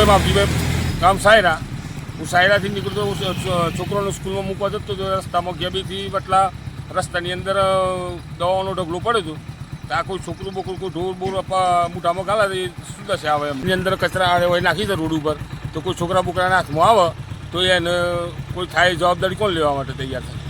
ભાઈ માવજીભાઈ ગામ સાયરા. હું સાયરાથી નીકળતો છોકરાને સ્કૂલમાં મૂકવા જતો હતો. રસ્તામાં ગેબીથી બટલા રસ્તાની અંદર દવાનો ઢગલો પડ્યો હતો. તો આ કોઈ છોકરું બોકરું કોઈ ઢોર બોર મોઢામાં ગાલા શું દશે આવે એમની અંદર કચરા હોય નાખી દે રોડ ઉપર. તો કોઈ છોકરા બોકરાના હાથમાં આવે તો એને કોઈ થાય જવાબદારી કોણ લેવા માટે તૈયાર થાય?